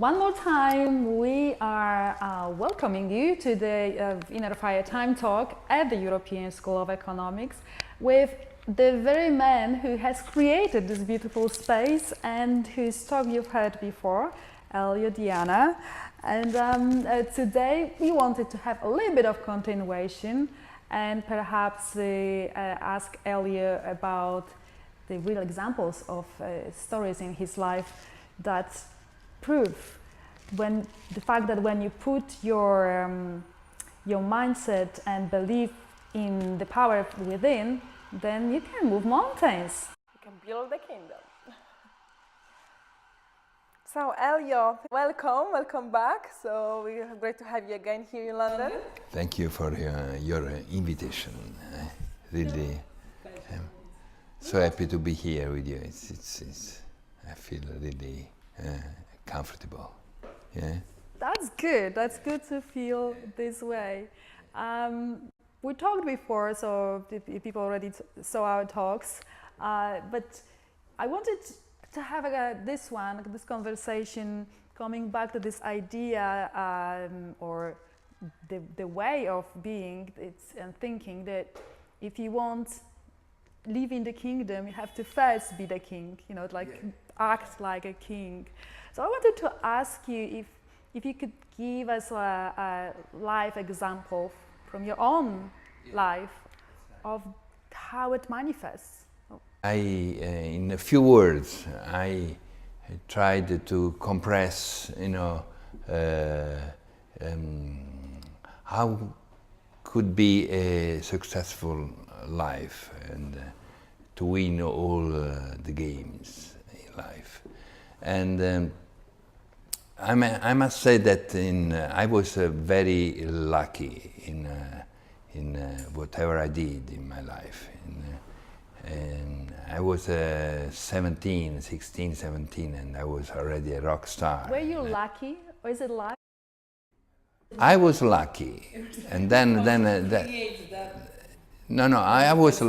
One more time, we are welcoming you to the Inner Fire Time Talk at the European School of Economics with the very man who has created this beautiful space and whose talk you've heard before, Elio. And today we wanted to have a little bit of continuation and perhaps ask Elio about the real examples of stories in his life that prove the fact that when you put your mindset and belief in the power within, then you can move mountains. You can build the kingdom. So Elio, welcome back. So we're great to have you again here in London. Thank you for your invitation. Really, I'm so happy to be here with you. I feel really comfortable. Yeah. That's good. That's good to feel this way. We talked before, so people already saw our talks. But I wanted to have this conversation, coming back to this idea or the way of being and thinking that if you want live in the kingdom, you have to first be the king. Act like a king. So I wanted to ask you if you could give us a life example from your own life of how it manifests. In a few words, I tried to compress, how could be a successful life and to win all the games in life. And I must say that I was very lucky in whatever I did in my life. And I was 16, 17, and I was already a rock star. Were you lucky, or is it luck? I was lucky, and then no, I was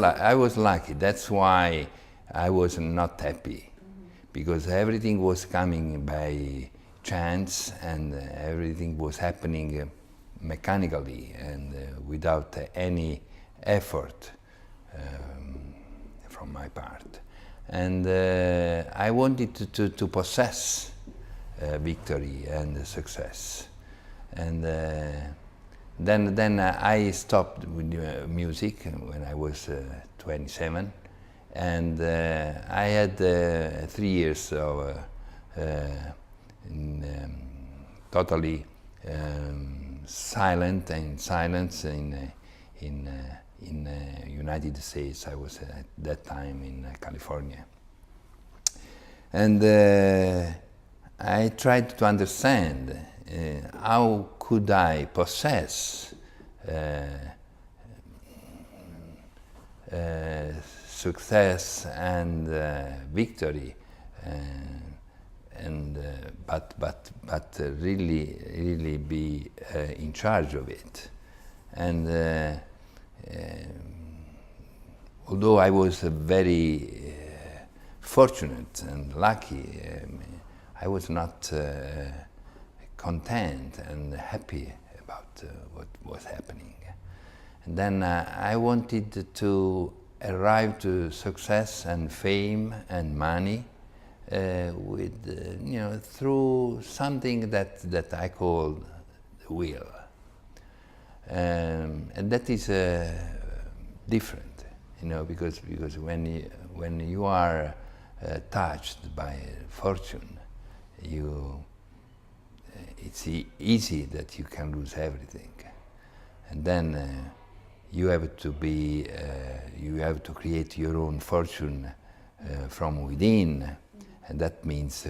lucky. That's why I was not happy, because everything was coming by chance and everything was happening mechanically and without any effort from my part. And I wanted to possess victory and success. And then I stopped with music when I was 27, and I had 3 years of totally silence in United States. I was at that time in California, and I tried to understand how could I possess success and victory, but really be in charge of it. And although I was very fortunate and lucky, I was not content and happy about what was happening. And then I wanted to arrive to success and fame and money through something that I call the will. And that is different, because when you are touched by fortune, it's easy that you can lose everything, and then you have to create your own fortune from within, and that means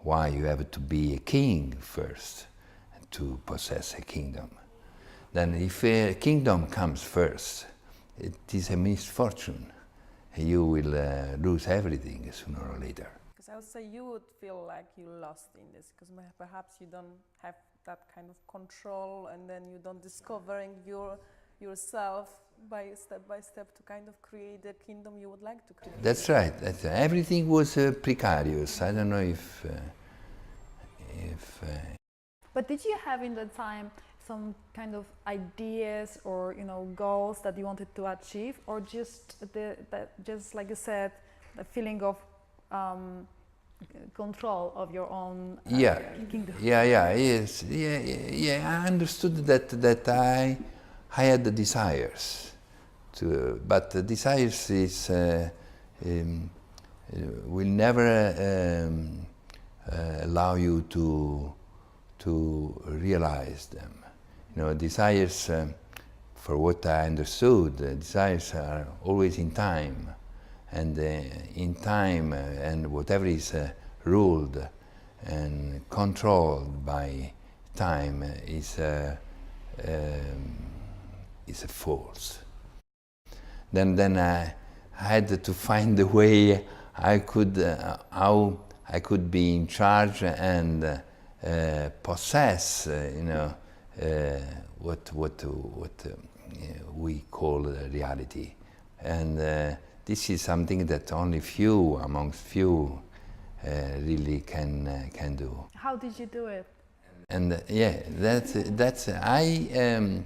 why you have to be a king first to possess a kingdom. Then if a kingdom comes first, it is a misfortune. You will lose everything sooner or later. Because I would say you would feel like you lost in this, because perhaps you don't have that kind of control, and then you don't discovering yourself by step to kind of create the kingdom you would like to create. That's right. Everything was precarious. I don't know if If But did you have in that time some kind of ideas or goals that you wanted to achieve, or just just like you said, the feeling of control of your own kingdom? Yes, I understood that I had the desires but the desires is um, will never allow you to realize them. Desires, for what I understood, desires are always in time, and in time and whatever is ruled and controlled by time is a false. Then I had to find a way how I could be in charge and possess, what we call reality, and this is something that only few amongst few really can do. How did you do it? And that's I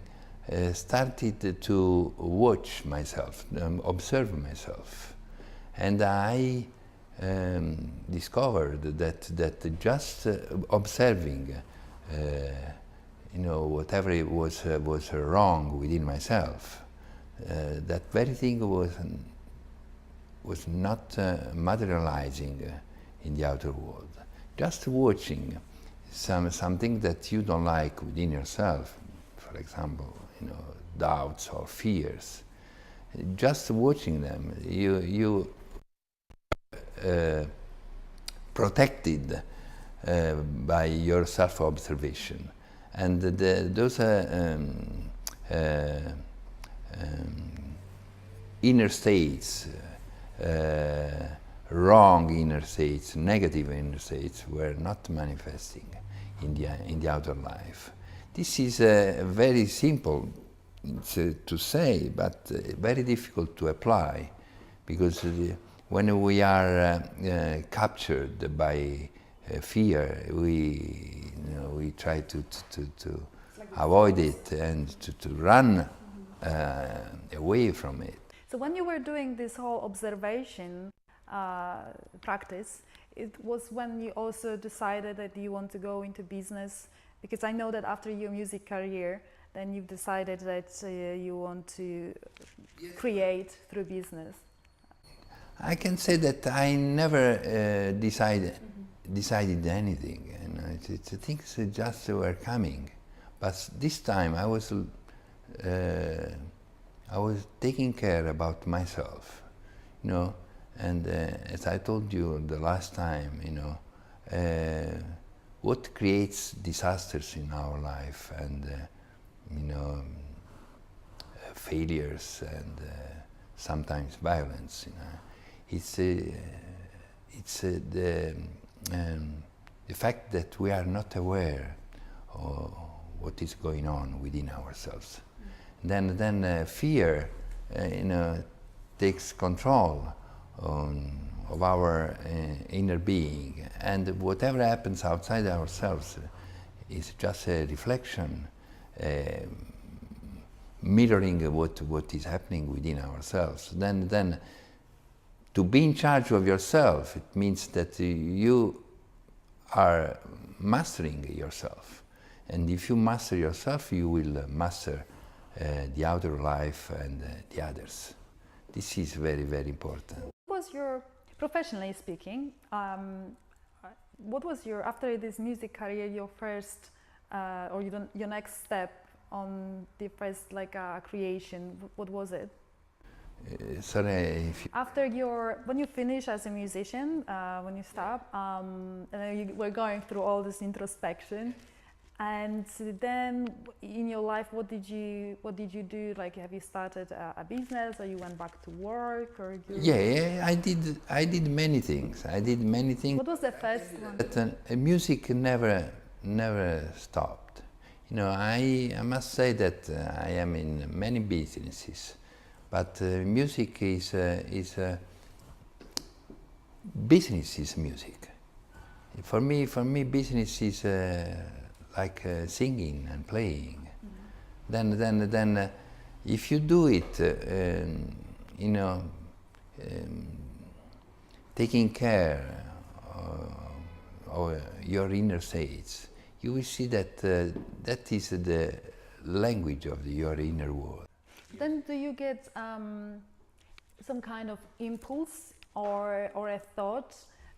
started to watch myself, observe myself, and I discovered that just observing, whatever it was wrong within myself, that very thing was not materializing in the outer world. Just watching something that you don't like within yourself, for example, doubts or fears. Just watching them, you protected by your self-observation, and those inner states, wrong inner states, negative inner states, were not manifesting in the outer life. This is very simple to say, but very difficult to apply, because when we are captured by fear, we try to avoid it and to run away from it. So when you were doing this whole observation practice, it was when you also decided that you want to go into business, because I know that after your music career, then you've decided that you want to create through business. I can say that I never decided anything, things just were coming. But this time I was taking care about myself, and as I told you the last time, what creates disasters in our life and failures and sometimes violence, it's the fact that we are not aware of what is going on within ourselves. Then fear, takes control of our inner being, and whatever happens outside ourselves is just a reflection, mirroring what is happening within ourselves. Then to be in charge of yourself, it means that you are mastering yourself, and if you master yourself, you will master the outer life and the others. This is very, very important. What was your, professionally speaking, what was your, after this music career, your first or your next step on the first creation? What was it? Sorry. After when you finish as a musician, when you stop, and then you were going through all this introspection, and then in your life, what did you do? Like, have you started a business, or you went back to work, or I did many things. What was the first one? But music never stopped. I must say that I am in many businesses, but music is business is music. For me, business is like singing and playing. Then, if you do it, you know, taking care of your inner states, you will see that that is the language of your inner world. Then do you get some kind of impulse or a thought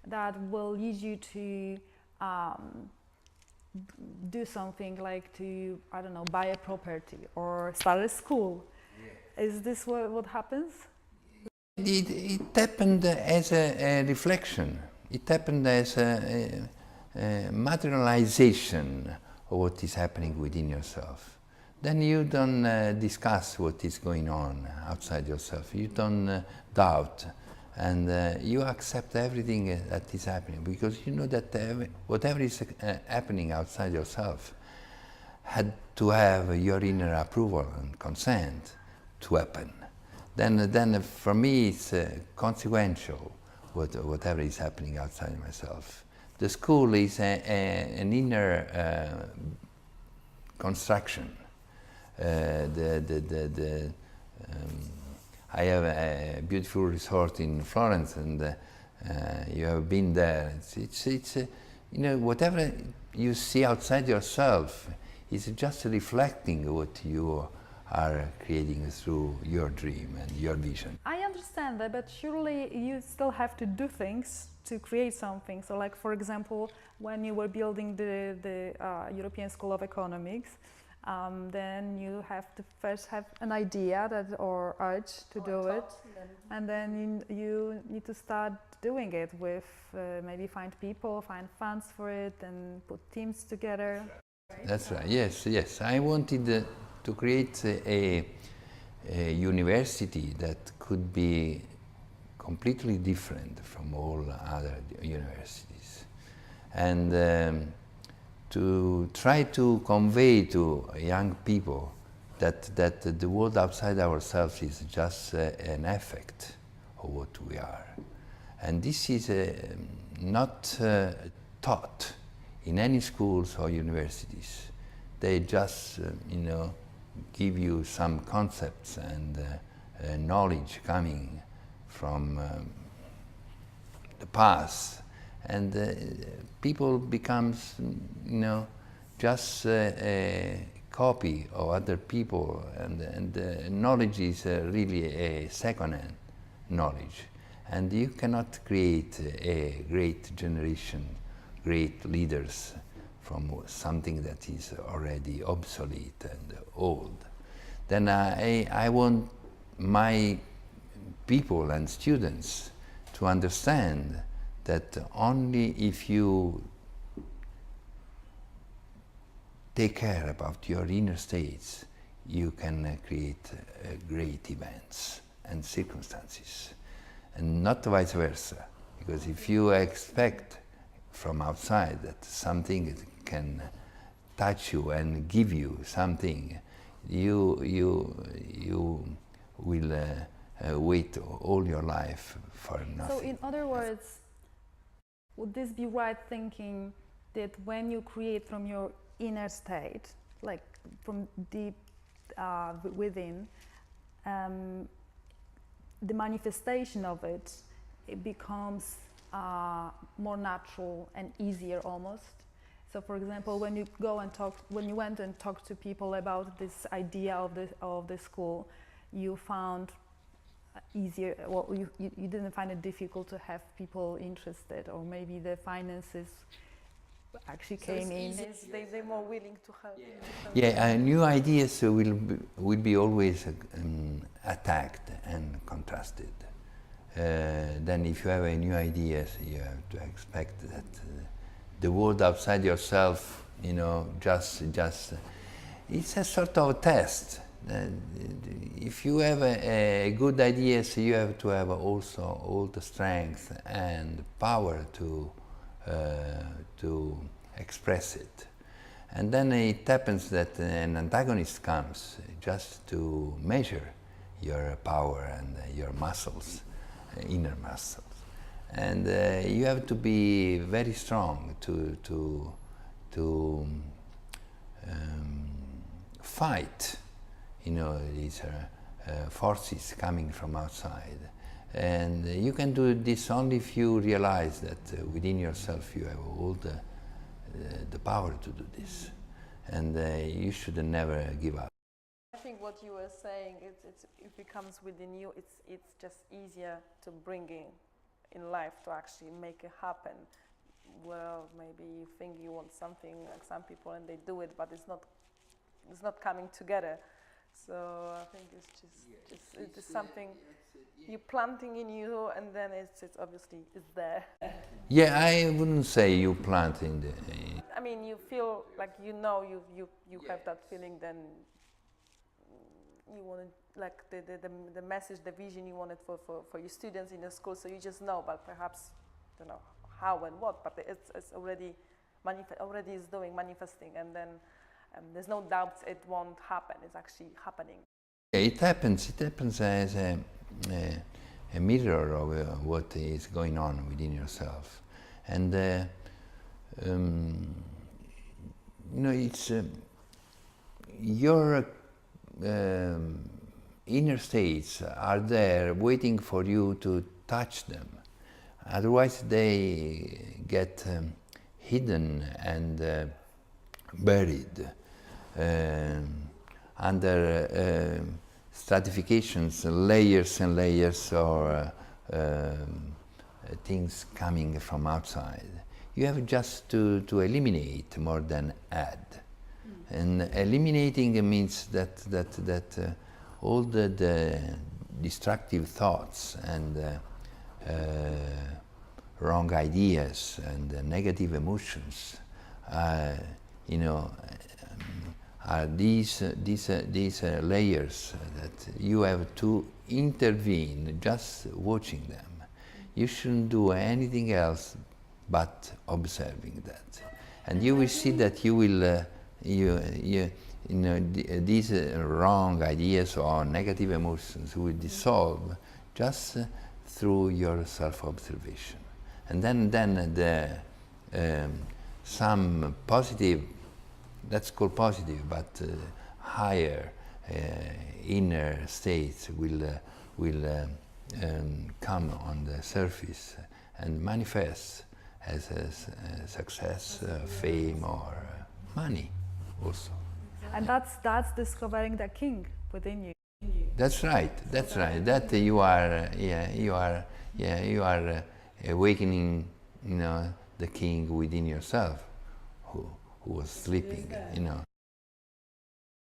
that will lead you to do something like to, I don't know, buy a property or start a school? Yeah. Is this what happens? It happened as a reflection. It happened as a materialization of what is happening within yourself. Then you don't discuss what is going on outside yourself. You don't doubt, and you accept everything that is happening, because you know that whatever is happening outside yourself had to have your inner approval and consent to happen. Then for me it's consequential, whatever is happening outside myself. The school is an inner construction. I have a beautiful resort in Florence, and you have been there. It's you know, whatever you see outside yourself is just reflecting what you are creating through your dream and your vision. I understand that, but surely you still have to do things to create something. So, like for example, when you were building the European School of Economics, then you have to first have an idea or urge to do it, and then you need to start doing it with maybe find people, find funds for it, and put teams together. That's right. Yes. I wanted to create a university that could be completely different from all other universities, and to try to convey to young people that the world outside ourselves is just an effect of what we are, and this is not taught in any schools or universities. They just you know, give you some concepts and knowledge coming from the past, and people becomes, you know, just a copy of other people, and knowledge is really a second-hand knowledge, and you cannot create a great generation, great leaders from something that is already obsolete and old. Then I want my people and students to understand that only if you take care about your inner states, you can create great events and circumstances, and not vice versa. Because if you expect from outside that something can touch you and give you something, you will wait all your life for nothing. So in other words, would this be right thinking that when you create from your inner state, like from deep within, the manifestation of it, it becomes more natural and easier almost? So, for example, when you went and talked to people about this idea of the school, you found easier. Well, you didn't find it difficult to have people interested, or maybe the finances actually came in. They're more willing to help. Yeah, new ideas will be always attacked and contrasted. Then if you have a new ideas, you have to expect that the world outside yourself, you know, just it's a sort of test. If you have a good ideas, you have to have also all the strength and power to express it. And then it happens that an antagonist comes just to measure your power and your muscles, inner muscles. and you have to be very strong to fight, you know, these forces coming from outside. And you can do this only if you realize that within yourself you have all the power to do this, and you should never give up. I think what you were saying, it becomes within you. It's just easier to bring in life to actually make it happen. Well, maybe you think you want something like some people and they do it, but it's not coming together. So I think it's something you're planting in you, and then it's obviously it's there. Yeah, I wouldn't say you plant in the. I mean, you feel like you know you have that feeling. Then you want to, like the message, the vision you wanted for your students in the school. So you just know, but perhaps don't know how and what. But it's already is doing manifesting, and then there's no doubt it won't happen. It's actually happening. It happens as a mirror of what is going on within yourself, and you know, it's your inner states are there waiting for you to touch them. Otherwise, they get hidden and buried under stratifications, layers and layers, or things coming from outside. You have just to eliminate more than add. And eliminating means that all the destructive thoughts and wrong ideas and negative emotions, you know, are these layers that you have to intervene just watching them. You shouldn't do anything else but observing that, and you will see that you will you know, these wrong ideas or negative emotions will dissolve just through your self-observation, and then the some positive, that's called positive, but higher inner states will come on the surface and manifest as a success, fame, or money also. And that's discovering the king within you. That's right. That's right. That you are awakening, you know, the king within yourself, who was sleeping, you know.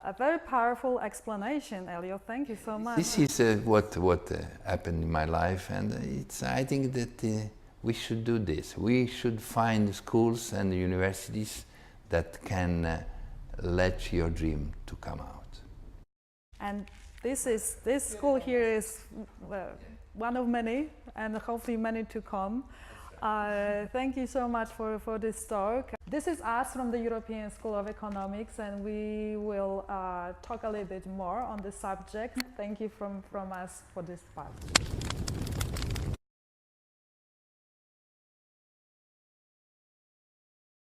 A very powerful explanation, Elio. Thank you so much. This is what happened in my life, and I think that we should do this. We should find schools and universities that can let your dream to come out. And this school here is one of many, and hopefully many to come. Thank you so much for this talk. This is us from the European School of Economics, and we will talk a little bit more on the subject. Thank you from us for this part.